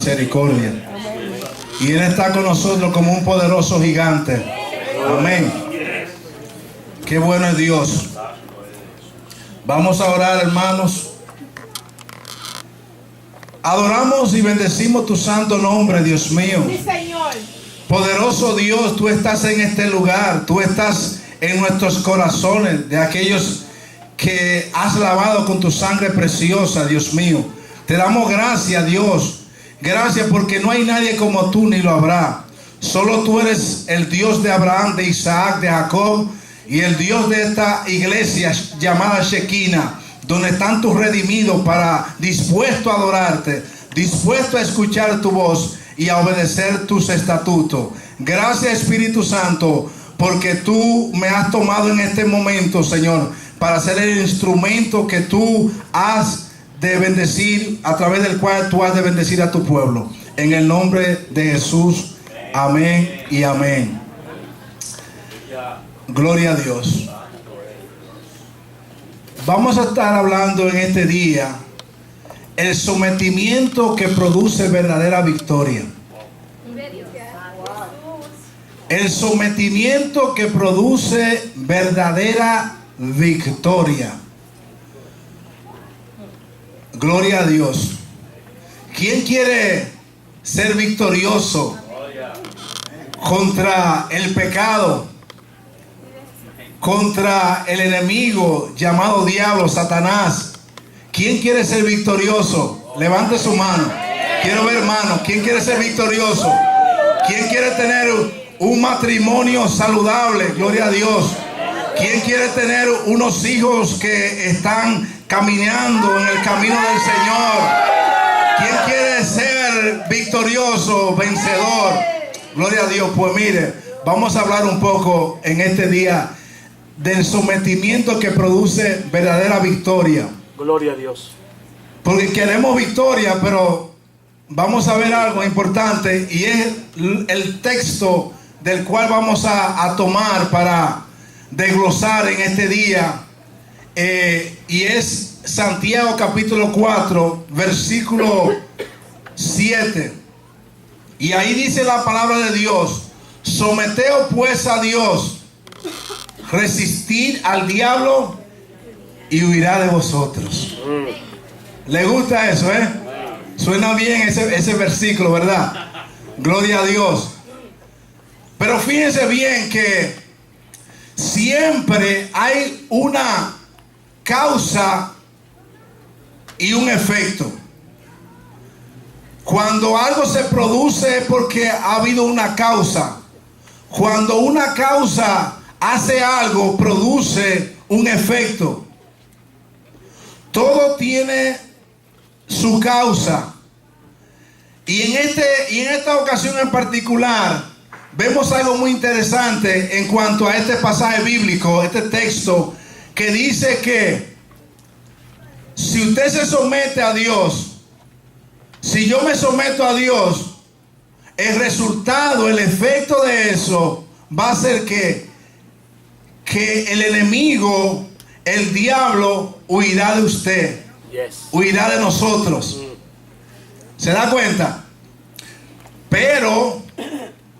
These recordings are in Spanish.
Misericordia. Y Él está con nosotros como un poderoso gigante. Amén. Qué bueno es Dios. Vamos a orar, hermanos. Adoramos y bendecimos tu santo nombre, Dios mío. Sí, Señor. Poderoso Dios, tú estás en este lugar. Tú estás en nuestros corazones, de aquellos que has lavado con tu sangre preciosa, Dios mío. Te damos gracias, Dios. Gracias porque no hay nadie como tú ni lo habrá. Solo tú eres el Dios de Abraham, de Isaac, de Jacob, y el Dios de esta iglesia llamada Shekinah, donde están tus redimidos dispuestos a adorarte, dispuestos a escuchar tu voz y a obedecer tus estatutos. Gracias, Espíritu Santo, porque tú me has tomado en este momento, Señor, para ser el instrumento que tú has de bendecir, a través del cual tú has de bendecir a tu pueblo. En el nombre de Jesús, amén y amén. Gloria a Dios. Vamos a estar hablando en este día el sometimiento que produce verdadera victoria. El sometimiento que produce verdadera victoria. Gloria a Dios. ¿Quién quiere ser victorioso contra el pecado, contra el enemigo llamado diablo, Satanás? ¿Quién quiere ser victorioso? Levante su mano. Quiero ver manos. ¿Quién quiere ser victorioso? ¿Quién quiere tener un matrimonio saludable? Gloria a Dios. ¿Quién quiere tener unos hijos que están caminando en el camino del Señor? ¿Quién quiere ser victorioso, vencedor? Gloria a Dios. Pues mire, vamos a hablar un poco en este día del sometimiento que produce verdadera victoria. Gloria a Dios. Porque queremos victoria, pero vamos a ver algo importante, y es el texto del cual vamos a tomar para desglosar en este día. Y es Santiago capítulo 4 versículo 7, y ahí dice la palabra de Dios: someteos pues a Dios, resistid al diablo y huirá de vosotros. ¿Le gusta eso, Suena bien ese versículo, ¿verdad? Gloria a Dios. Pero fíjense bien que siempre hay una causa y un efecto. Cuando algo se produce es porque ha habido una causa. Cuando una causa hace algo, produce un efecto. Todo tiene su causa. Y en esta ocasión en particular vemos algo muy interesante en cuanto a este pasaje bíblico, este texto, que dice que si usted se somete a Dios, si yo me someto a Dios, el resultado, el efecto de eso va a ser que el enemigo, el diablo, huirá de usted, huirá de nosotros. ¿Se da cuenta? Pero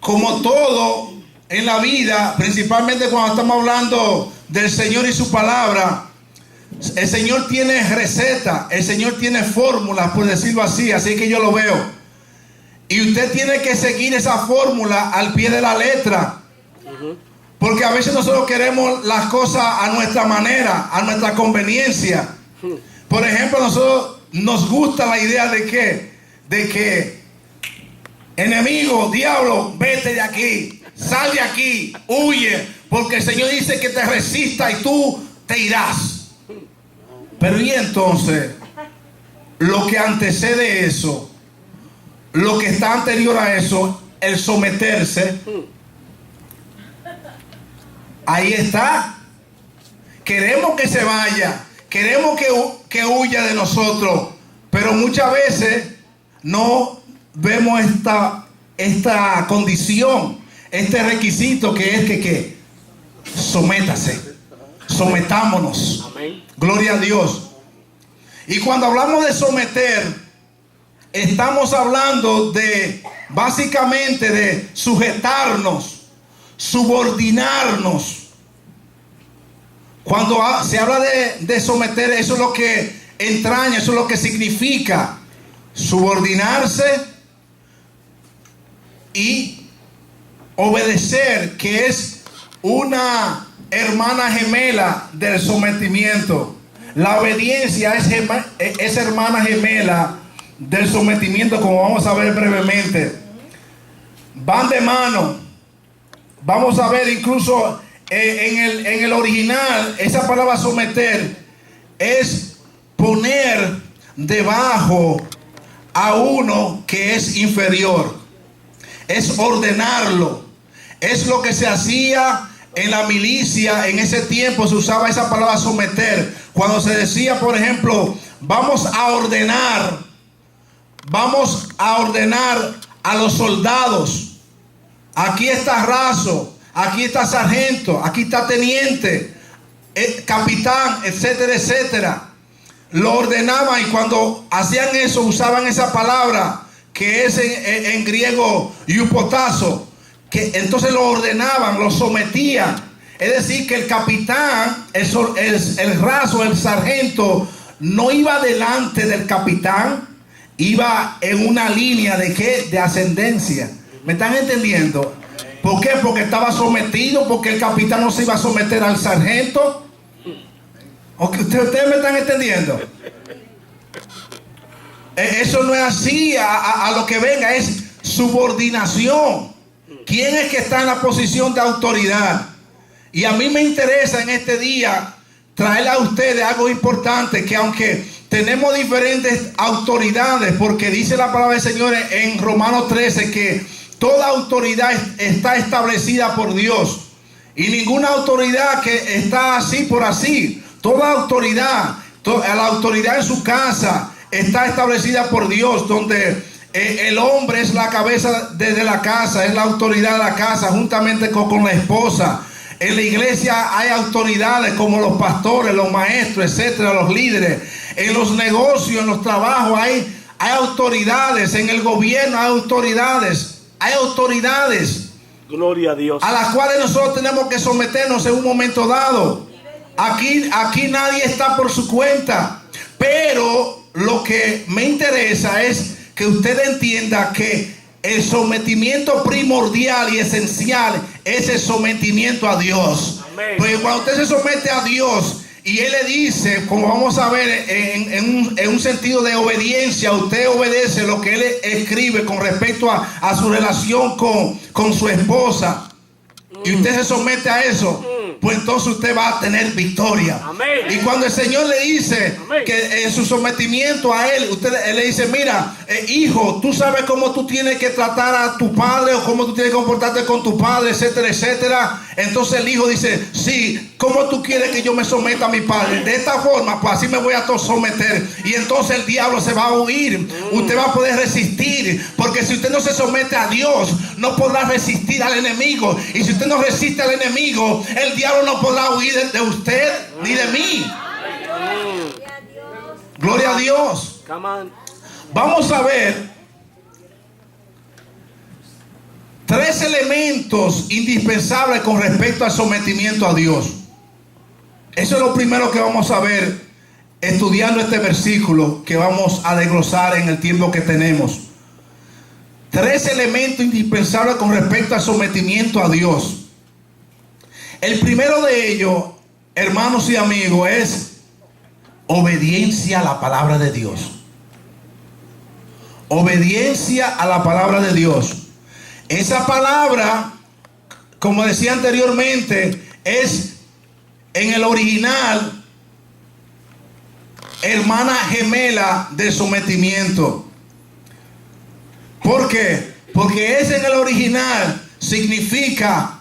como todo en la vida, principalmente cuando estamos hablando del Señor y su palabra, el Señor tiene receta, el Señor tiene fórmulas, por decirlo así que yo lo veo. Y usted tiene que seguir esa fórmula al pie de la letra. Porque a veces nosotros queremos las cosas a nuestra manera, a nuestra conveniencia. Por ejemplo, nosotros nos gusta la idea de que enemigo, diablo, vete de aquí, sal de aquí, huye, porque el Señor dice que te resista y tú te irás. Pero y entonces, lo que antecede eso, lo que está anterior a eso, el someterse, ahí está. Queremos que se vaya, queremos que huya de nosotros, pero muchas veces no vemos esta condición, este requisito que es que sométase, sometámonos. Amén. Gloria a Dios. Y cuando hablamos de someter, estamos hablando de básicamente de sujetarnos, subordinarnos. Cuando se habla de someter, eso es lo que entraña, eso es lo que significa subordinarse y obedecer, que es una hermana gemela del sometimiento. La obediencia es hermana gemela del sometimiento, como vamos a ver brevemente. Van de mano. Vamos a ver incluso en el original, esa palabra someter es poner debajo a uno que es inferior. Es ordenarlo. Es lo que se hacía en la milicia. En ese tiempo se usaba esa palabra someter. Cuando se decía, por ejemplo, vamos a ordenar a los soldados. Aquí está raso, aquí está sargento, aquí está teniente, capitán, etcétera, etcétera. Lo ordenaban, y cuando hacían eso usaban esa palabra que es en griego iupotazo, que entonces lo ordenaban, lo sometían. Es decir, que el capitán, el raso, el sargento, no iba delante del capitán, iba en una línea de ¿qué? De ascendencia. ¿Me están entendiendo? ¿Por qué? Porque estaba sometido, porque el capitán no se iba a someter al sargento. ¿Ustedes me están entendiendo? Eso no es así, a lo que venga, es subordinación. ¿Quién es que está en la posición de autoridad? Y a mí me interesa en este día traerle a ustedes algo importante, que aunque tenemos diferentes autoridades, porque dice la palabra del Señor en Romanos 13 que toda autoridad está establecida por Dios, y ninguna autoridad que está así por así. Toda autoridad, la autoridad en su casa está establecida por Dios, donde el hombre es la cabeza de la casa, es la autoridad de la casa, juntamente con la esposa. En la iglesia hay autoridades como los pastores, los maestros, etcétera, los líderes. En los negocios, en los trabajos hay autoridades. En el gobierno hay autoridades. Hay autoridades. Gloria a Dios. A las cuales nosotros tenemos que someternos en un momento dado. Aquí nadie está por su cuenta. Pero lo que me interesa es que usted entienda que el sometimiento primordial y esencial es el sometimiento a Dios. Amén. Porque cuando usted se somete a Dios y Él le dice, como vamos a ver en un sentido de obediencia, usted obedece lo que Él escribe con respecto a su relación con su esposa, y usted se somete a eso, pues entonces usted va a tener victoria. Amén. Y cuando el Señor le dice que en su sometimiento a Él, Él le dice, mira, hijo, tú sabes cómo tú tienes que tratar a tu padre, o cómo tú tienes que comportarte con tu padre, etcétera, etcétera. Entonces el hijo dice, sí, ¿cómo tú quieres que yo me someta a mi padre? De esta forma, pues así me voy a someter. Y entonces el diablo se va a huir. Usted va a poder resistir, porque si usted no se somete a Dios, no podrá resistir al enemigo. Y si usted no resiste al enemigo, el diablo no podrá huir de usted ni de mí. Gloria a Dios. Vamos a ver 3 elementos indispensables con respecto al sometimiento a Dios. Eso es lo primero que vamos a ver estudiando este versículo que vamos a desglosar en el tiempo que tenemos. 3 elementos indispensables con respecto al sometimiento a Dios. El primero de ellos, hermanos y amigos, es obediencia a la palabra de Dios. Obediencia a la palabra de Dios. Esa palabra, como decía anteriormente, es en el original hermana gemela del sometimiento. ¿Por qué? Porque ese en el original significa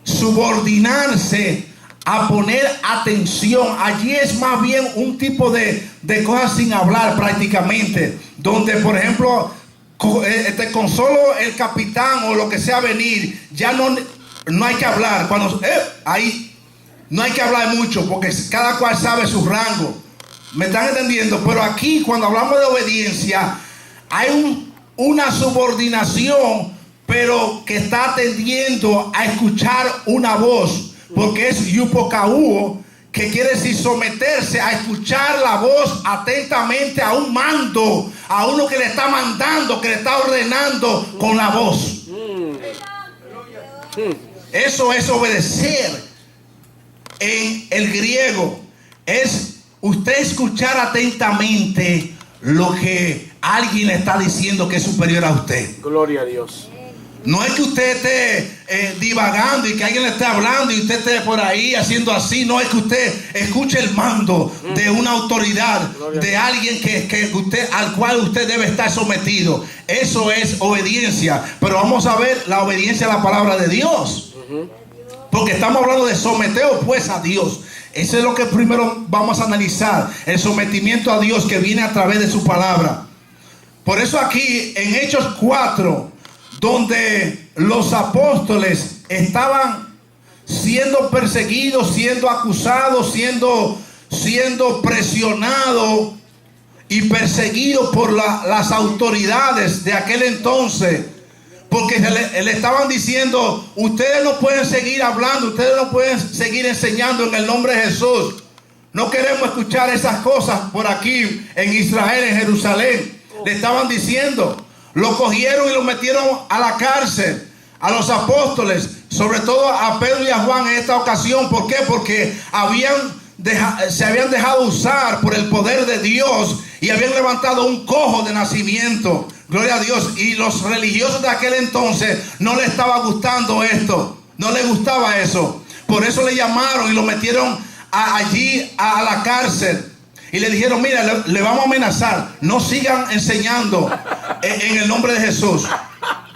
subordinarse, a poner atención. Allí es más bien un tipo de cosas sin hablar prácticamente, donde por ejemplo con solo el capitán o lo que sea venir, ya no hay que hablar. Cuando ahí no hay que hablar mucho, porque cada cual sabe su rango. ¿Me están entendiendo? Pero aquí cuando hablamos de obediencia, hay una subordinación, pero que está tendiendo a escuchar una voz, porque es yupokauo, que quiere decir someterse a escuchar la voz atentamente a un mando, a uno que le está mandando, que le está ordenando con la voz. Eso es obedecer. En el griego es usted escuchar atentamente lo que alguien le está diciendo que es superior a usted. Gloria a Dios. No es que usted esté divagando y que alguien le esté hablando y usted esté por ahí haciendo así. No, es que usted escuche el mando de una autoridad, de alguien que usted, al cual usted debe estar sometido. Eso es obediencia. Pero vamos a ver la obediencia a la palabra de Dios. Porque estamos hablando de someteos pues a Dios. Eso es lo que primero vamos a analizar. El sometimiento a Dios que viene a través de su palabra. Por eso aquí en Hechos 4, donde los apóstoles estaban siendo perseguidos, siendo acusados, siendo presionados y perseguidos por las autoridades de aquel entonces, porque le estaban diciendo: ustedes no pueden seguir hablando, ustedes no pueden seguir enseñando en el nombre de Jesús. No queremos escuchar esas cosas por aquí en Israel, en Jerusalén. Le estaban diciendo. Lo cogieron y lo metieron a la cárcel, a los apóstoles, sobre todo a Pedro y a Juan en esta ocasión. ¿Por qué? Porque se habían dejado usar por el poder de Dios y habían levantado un cojo de nacimiento. Gloria a Dios. Y los religiosos de aquel entonces no les estaba gustando esto, no les gustaba eso. Por eso le llamaron y lo metieron allí a la cárcel. Y le dijeron: mira, le vamos a amenazar, no sigan enseñando en el nombre de Jesús.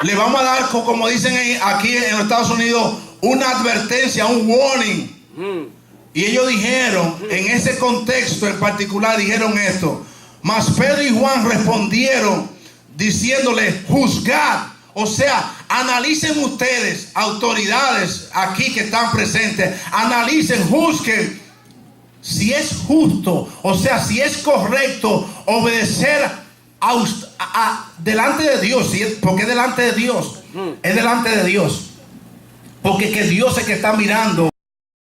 Le vamos a dar, como dicen aquí en los Estados Unidos, una advertencia, un warning. Y ellos dijeron, en ese contexto en particular, dijeron esto: mas Pedro y Juan respondieron diciéndole: juzgad. O sea, analicen ustedes, autoridades aquí que están presentes, analicen, juzguen si es justo, o sea, si es correcto obedecer delante de Dios. Porque es delante de Dios, es delante de Dios, porque que Dios es que está mirando